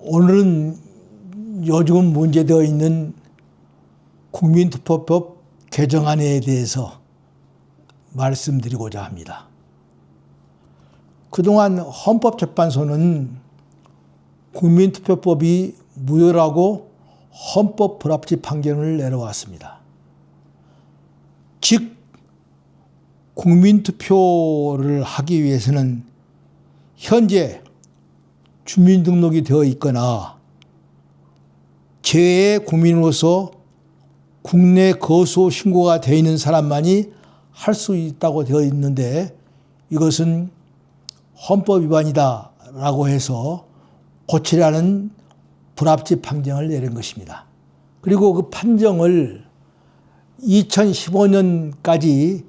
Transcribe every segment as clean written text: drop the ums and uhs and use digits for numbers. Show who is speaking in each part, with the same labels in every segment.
Speaker 1: 오늘은 요즘 문제되어 있는 국민투표법 개정안에 대해서 말씀드리고자 합니다. 그동안 헌법재판소는 국민투표법이 무효라고 헌법 불합치 판결을 내려왔습니다. 즉, 국민투표를 하기 위해서는 현재 주민등록이 되어 있거나 재외 국민으로서 국내 거소 신고가 되어 있는 사람만이 할 수 있다고 되어 있는데, 이것은 헌법 위반이다라고 해서 고치라는 불합치 판정을 내린 것입니다. 그리고 그 판정을 2015년까지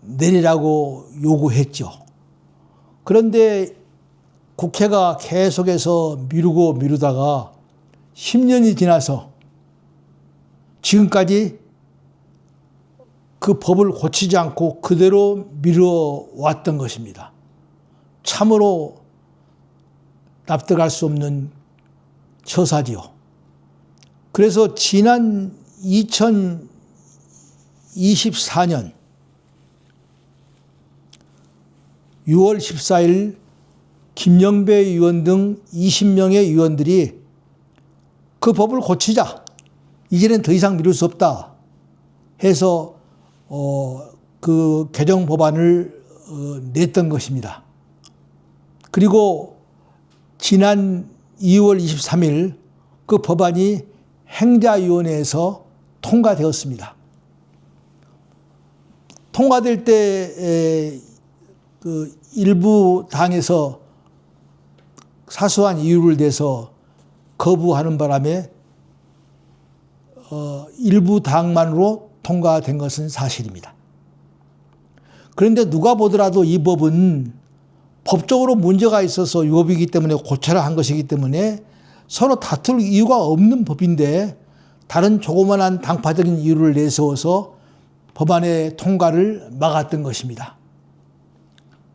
Speaker 1: 내리라고 요구했죠. 그런데 국회가 계속해서 미루다가 10년이 지나서 지금까지 그 법을 고치지 않고 그대로 미뤄왔던 것입니다. 참으로 납득할 수 없는 처사지요. 그래서 지난 2024년 6월 14일 김영배 의원 등 20명의 의원들이 그 법을 고치자, 이제는 더 이상 미룰 수 없다 해서 그 개정 법안을 냈던 것입니다. 그리고 지난 2월 23일 그 법안이 행자위원회에서 통과되었습니다. 통과될 때 그 일부 당에서 사소한 이유를 대서 거부하는 바람에 일부 당만으로 통과된 것은 사실입니다. 그런데 누가 보더라도 이 법은 법적으로 문제가 있어서 유법이기 때문에 고쳐라 한 것이기 때문에 서로 다툴 이유가 없는 법인데, 다른 조그만한 당파적인 이유를 내세워서 법안의 통과를 막았던 것입니다.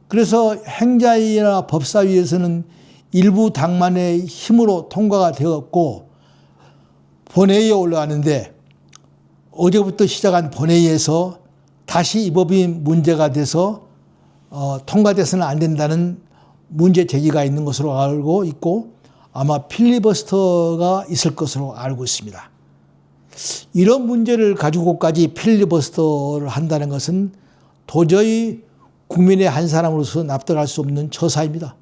Speaker 1: 그래서 행자위나 법사위에서는 일부 당만의 힘으로 통과가 되었고, 본회의에 올라가는데 어제부터 시작한 본회의에서 다시 이 법이 문제가 돼서 통과돼서는 안 된다는 문제 제기가 있는 것으로 알고 있고, 아마 필리버스터가 있을 것으로 알고 있습니다. 이런 문제를 가지고까지 필리버스터를 한다는 것은 도저히 국민의 한 사람으로서 납득할 수 없는 처사입니다.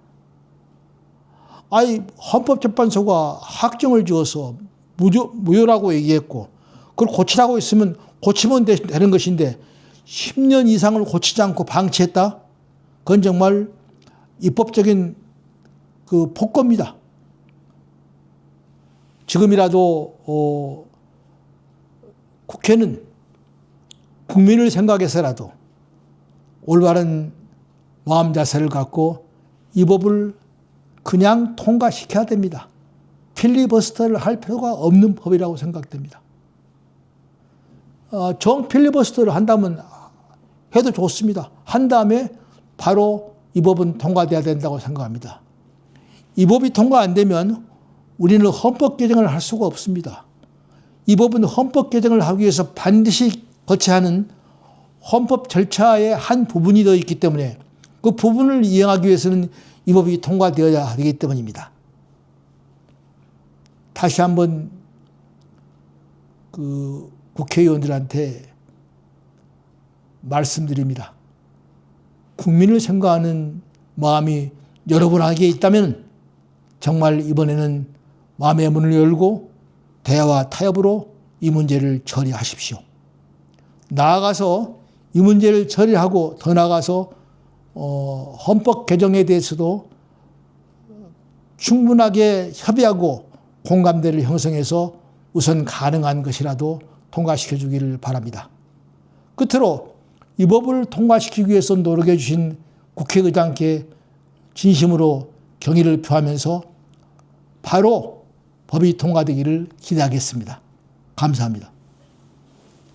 Speaker 1: 헌법재판소가 확정을 지어서 무효라고 얘기했고, 그걸 고치라고 했으면 고치면 되는 것인데 10년 이상을 고치지 않고 방치했다? 그건 정말 입법적인 그 폭거입니다. 지금이라도 국회는 국민을 생각해서라도 올바른 마음 자세를 갖고 이 법을 그냥 통과시켜야 됩니다. 필리버스터를 할 필요가 없는 법이라고 생각됩니다. 정 필리버스터를 한다면 해도 좋습니다. 한 다음에 바로 이 법은 통과돼야 된다고 생각합니다. 이 법이 통과 안 되면 우리는 헌법 개정을 할 수가 없습니다. 이 법은 헌법 개정을 하기 위해서 반드시 거쳐야 하는 헌법 절차의 한 부분이 되어 있기 때문에 그 부분을 이행하기 위해서는 이 법이 통과되어야 하기 때문입니다. 다시 한번 그 국회의원들한테 말씀드립니다. 국민을 생각하는 마음이 여러분에게 있다면 정말 이번에는 마음의 문을 열고 대화와 타협으로 이 문제를 처리하십시오. 나아가서 이 문제를 처리하고 더 나아가서 헌법 개정에 대해서도 충분하게 협의하고 공감대를 형성해서 우선 가능한 것이라도 통과시켜 주기를 바랍니다. 끝으로 이 법을 통과시키기 위해서 노력해 주신 국회의장께 진심으로 경의를 표하면서 바로 법이 통과되기를 기대하겠습니다. 감사합니다.